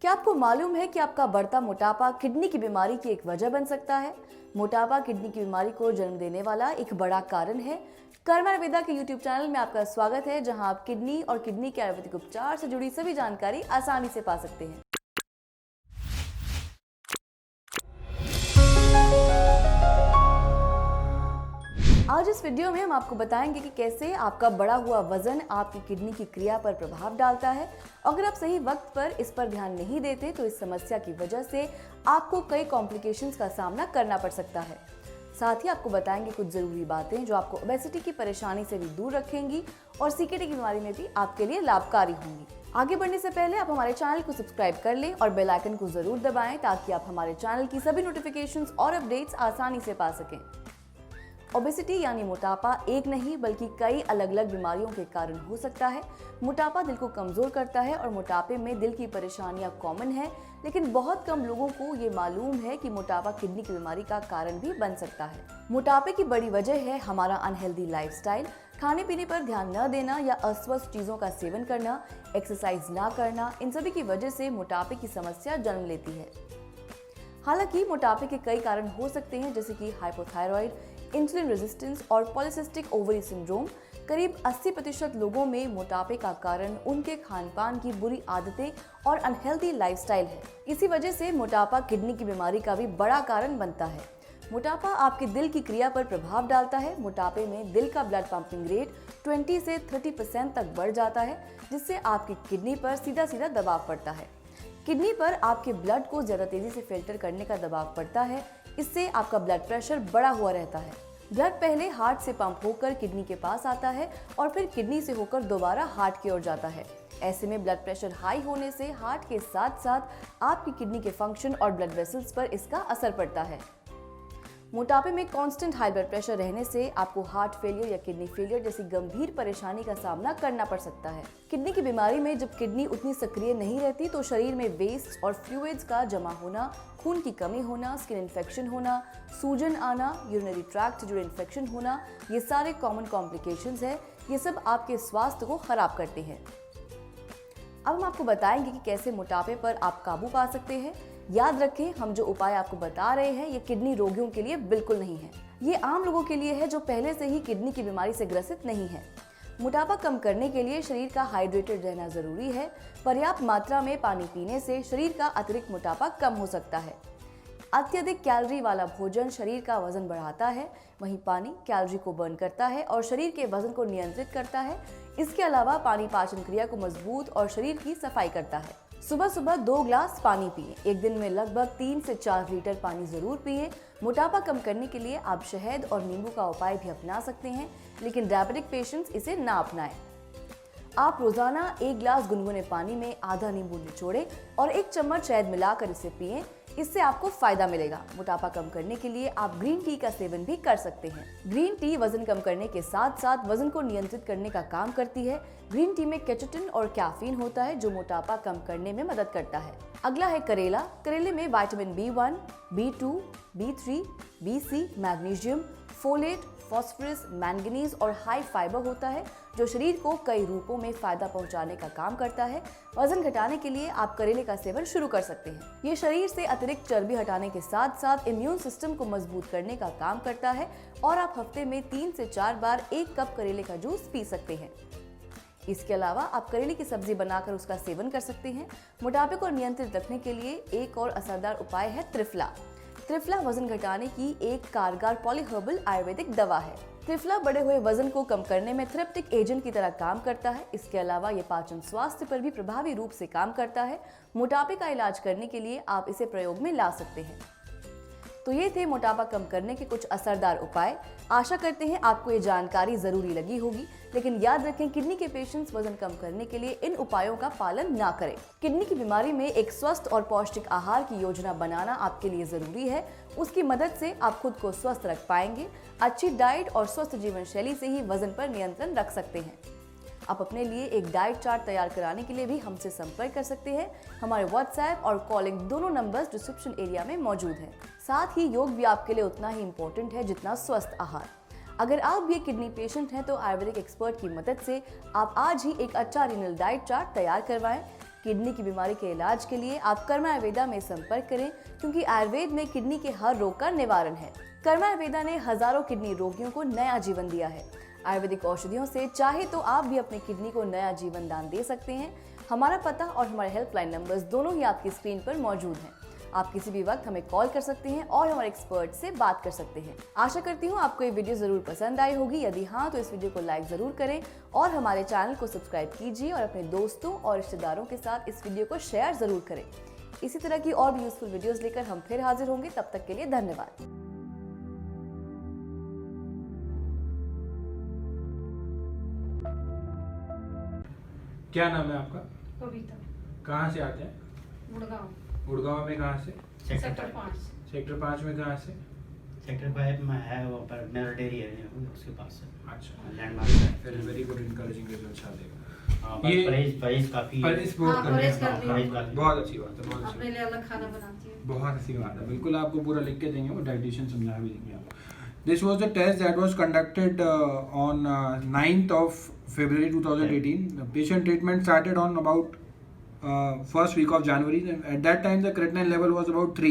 क्या आपको मालूम है कि आपका बढ़ता मोटापा किडनी की बीमारी की एक वजह बन सकता है? मोटापा किडनी की बीमारी को जन्म देने वाला एक बड़ा कारण है। कर्म आयुर्वेदा के YouTube चैनल में आपका स्वागत है, जहां आप किडनी और किडनी के आयुर्वेदिक उपचार से जुड़ी सभी जानकारी आसानी से पा सकते हैं। आज इस वीडियो में हम आपको बताएंगे कि कैसे आपका बढ़ा हुआ वजन आपकी किडनी की क्रिया पर प्रभाव डालता है। अगर आप सही वक्त पर इस पर ध्यान नहीं देते तो इस समस्या की वजह से आपको कई कॉम्प्लिकेशंस का सामना करना पड़ सकता है। साथ ही आपको बताएंगे कुछ जरूरी बातें जो आपको ओबेसिटी की परेशानी से भी दूर रखेंगी और सीकेडी की बीमारी में भी आपके लिए लाभकारी होंगी। आगे बढ़ने से पहले आप हमारे चैनल को सब्सक्राइब कर लें और बेल आइकन को जरूर दबाएं ताकि आप हमारे चैनल की सभी नोटिफिकेशंस और अपडेट्स आसानी से पा सकें। ओबेसिटी यानी मोटापा एक नहीं बल्कि कई अलग अलग बीमारियों के कारण हो सकता है। मोटापा दिल को कमजोर करता है और मोटापे में दिल की परेशानियां कॉमन है, लेकिन बहुत कम लोगों को ये मालूम है कि मोटापा किडनी की बीमारी का कारण भी बन सकता है। मोटापे की बड़ी वजह है हमारा अनहेल्दी लाइफस्टाइल, खाने पीने पर ध्यान न देना या अस्वस्थ चीजों का सेवन करना, एक्सरसाइज ना करना। इन सभी की वजह से मोटापे की समस्या जन्म लेती है। हालांकि मोटापे के कई कारण हो सकते हैं, जैसे कि हाइपोथायराइड, इंसुलिन रेजिस्टेंस और पॉलीसिस्टिक ओवरी सिंड्रोम। करीब 80% लोगों में मोटापे का कारण उनके खान पान की बुरी आदतें और अनहेल्दी लाइफस्टाइल है। इसी वजह से मोटापा किडनी की बीमारी का भी बड़ा कारण बनता है। मोटापा आपके दिल की क्रिया पर प्रभाव डालता है। मोटापे में दिल का ब्लड पंपिंग रेट 20 से 30% तक बढ़ जाता है, जिससे आपकी किडनी पर सीधा सीधा दबाव पड़ता है। किडनी पर आपके ब्लड को ज्यादा तेजी से फिल्टर करने का दबाव पड़ता है। इससे आपका ब्लड प्रेशर बढ़ा हुआ रहता है। ब्लड पहले हार्ट से पंप होकर किडनी के पास आता है और फिर किडनी से होकर दोबारा हार्ट की ओर जाता है। ऐसे में ब्लड प्रेशर हाई होने से हार्ट के साथ साथ आपकी किडनी के फंक्शन और ब्लड वेसल्स पर इसका असर पड़ता है। मोटापे में कांस्टेंट हाई ब्लड प्रेशर रहने से आपको हार्ट फेलियर या किडनी फेलियर जैसी गंभीर परेशानी का सामना करना पड़ सकता है। किडनी की बीमारी में जब किडनी उतनी सक्रिय नहीं रहती तो शरीर में वेस्ट और फ्लूइड्स का जमा होना, खून की कमी होना, स्किन इन्फेक्शन होना, सूजन आना, यूरिनरी ट्रैक्ट से जुड़े इन्फेक्शन होना, ये सारे कॉमन कॉम्प्लिकेशंस है। ये सब आपके स्वास्थ्य को खराब करते हैं। अब हम आपको बताएंगे कि कैसे मोटापे पर आप काबू पा सकते हैं। याद रखें, हम जो उपाय आपको बता रहे हैं ये किडनी रोगियों के लिए बिल्कुल नहीं है। ये आम लोगों के लिए है जो पहले से ही किडनी की बीमारी से ग्रसित नहीं है। मोटापा कम करने के लिए शरीर का हाइड्रेटेड रहना जरूरी है। पर्याप्त मात्रा में पानी पीने से शरीर का अतिरिक्त मोटापा कम हो सकता है। अत्यधिक कैलोरी वाला भोजन शरीर का वजन बढ़ाता है, वहीं पानी कैलोरी को बर्न करता है और शरीर के वजन को नियंत्रित करता है। इसके अलावा पानी पाचन क्रिया को मजबूत और शरीर की सफाई करता है। सुबह सुबह 2 ग्लास पानी पिए। एक दिन में लगभग 3 से 4 लीटर पानी जरूर पिए। मोटापा कम करने के लिए आप शहद और नींबू का उपाय भी अपना सकते हैं, लेकिन डायबिटिक पेशेंट्स इसे ना अपनाएं। आप रोजाना 1 ग्लास गुनगुने पानी में आधा नींबू निचोड़ें और 1 चम्मच शहद मिलाकर इसे पिएं। इससे आपको फायदा मिलेगा। मोटापा कम करने के लिए आप ग्रीन टी का सेवन भी कर सकते हैं। ग्रीन टी वजन कम करने के साथ साथ वजन को नियंत्रित करने का काम करती है। ग्रीन टी में केटोटिन और कैफीन होता है जो मोटापा कम करने में मदद करता है। अगला है करेला। करेले में vitamin B1, B2, B3, BC, magnesium, folate, phosphorus, manganese और हाई फाइबर होता है जो शरीर को कई रूपों में फायदा पहुंचाने का काम करता है। वजन घटाने के लिए आप करेले का सेवन शुरू कर सकते हैं। ये शरीर से अतिरिक्त चर्बी हटाने के साथ साथ इम्यून सिस्टम को मजबूत करने का काम करता है और आप हफ्ते में 3 से 4 बार 1 कप करेले का जूस पी सकते हैं। इसके अलावा आप करेले की सब्जी बनाकर उसका सेवन कर सकते हैं। मोटापे को नियंत्रित रखने के लिए एक और असरदार उपाय है त्रिफला। त्रिफला वजन घटाने की एक कारगर पॉलीहर्बल आयुर्वेदिक दवा है। त्रिफला बढ़े हुए वजन को कम करने में थेरेप्टिक एजेंट की तरह काम करता है। इसके अलावा ये पाचन स्वास्थ्य पर भी प्रभावी रूप से काम करता है। मोटापे का इलाज करने के लिए आप इसे प्रयोग में ला सकते हैं। तो ये थे मोटापा कम करने के कुछ असरदार उपाय। आशा करते हैं आपको ये जानकारी जरूरी लगी होगी, लेकिन याद रखें किडनी के पेशेंट्स वजन कम करने के लिए इन उपायों का पालन ना करें। किडनी की बीमारी में एक स्वस्थ और पौष्टिक आहार की योजना बनाना आपके लिए जरूरी है। उसकी मदद से आप खुद को स्वस्थ रख पाएंगे। अच्छी डाइट और स्वस्थ जीवन शैली से ही वजन पर नियंत्रण रख सकते हैं। आप अपने लिए एक डाइट चार्ट तैयार कराने के लिए भी हमसे संपर्क कर सकते हैं। हमारे व्हाट्सएप और कॉलिंग दोनों नंबर्स डिस्क्रिप्शन एरिया में मौजूद हैं। साथ ही योग भी आपके लिए उतना ही इम्पोर्टेंट है जितना स्वस्थ आहार। अगर आप भी एक किडनी पेशेंट हैं तो आयुर्वेदिक एक्सपर्ट की मदद से आप आज ही एक अच्छा रीनल डाइट चार्ट तैयार करवाएं। किडनी की बीमारी के इलाज के लिए आप कर्मा आयुर्वेदा में संपर्क करें, क्योंकि आयुर्वेद में किडनी के हर रोग का निवारण है। कर्मा आयुर्वेदा ने हजारों किडनी रोगियों को नया जीवन दिया है। आयुर्वेदिक औषधियों से चाहे तो आप भी अपने किडनी को नया जीवन दान दे सकते हैं। हमारा पता और हमारे हेल्पलाइन नंबर्स दोनों ही आपकी स्क्रीन पर मौजूद हैं। आप किसी भी वक्त हमें कॉल कर सकते हैं और हमारे एक्सपर्ट से बात कर सकते हैं। आशा करती हूँ आपको ये वीडियो जरूर पसंद आई होगी। यदि हाँ तो इस वीडियो को लाइक जरूर करें और हमारे चैनल को सब्सक्राइब कीजिए और अपने दोस्तों और रिश्तेदारों के साथ इस वीडियो को शेयर जरूर करें। इसी तरह की और भी यूजफुल वीडियोस लेकर हम फिर हाजिर होंगे। तब तक के लिए धन्यवाद। क्या नाम है आपका? कविता। कहाँ से आते हैं? गुड़गांव। गुड़गांव में कहाँ से? सेक्टर 5। सेक्टर 5 में कहाँ से? सेक्टर 5 में है वो पर मेरा डेयरी है उसके पास है। अच्छा, लैंडमार्क है। फिर वेरी गुड, इनकरेजिंग रिजल्ट्स आ देगा। हाँ, ये प्राइस काफी परहेज बहुत हाँ, करते परहेज हैं। करती हूँ। प्राइस काफी बहुत अच्छी बात है, बहुत अच्छी अपने लिए अलग खाना बनाती हूँ। बहुत अच्छी बात है। बिल्कुल आपको पूरा लिख के देंगे, वो डाइटिशियन समझा भी देंगे आपको। This was the test that was conducted on 9th of February 2018. The patient treatment started on about first week of January. At that time, the creatinine level was about 3,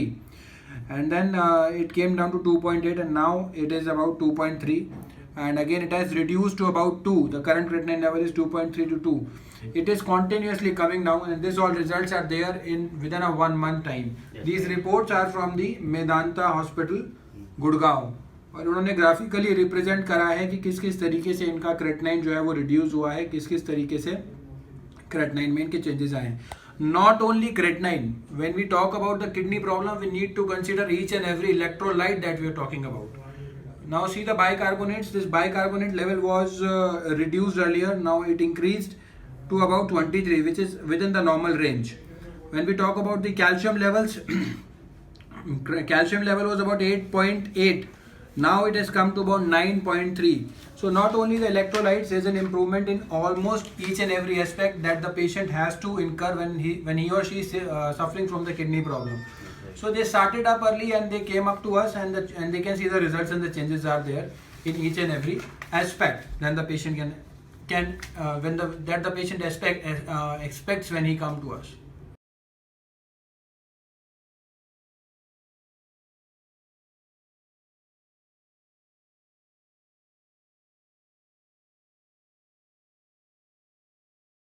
and then it came down to 2.8, and now it is about 2.3. And again, it has reduced to about 2. The current creatinine level is 2.3 to 2. It is continuously coming down, and this all results are there within a 1 month time. Yes. These reports are from the Medanta Hospital, Gurgaon. और उन्होंने graphically represent करा है कि किस किस तरीके से इनका क्रेटिनाइन जो है वो रिड्यूस हुआ है, किस किस तरीके से क्रेटिनाइन में इनके चेंजेस आए हैं. Not only creatinine, when we talk about the kidney problem we need to consider each and every electrolyte that we are talking about. Now see the bicarbonates. This bicarbonate level was reduced earlier. Now it increased to about 23, which is within the normal range. When we talk about the calcium levels, calcium level was about 8.8. Now it has come to about 9.3. So not only the electrolytes, there is an improvement in almost each and every aspect that the patient has to incur when he or she is suffering from the kidney problem. So they started up early and they came up to us, and they can see the results and the changes are there in each and every aspect. Then the patient can when the patient expects when he come to us.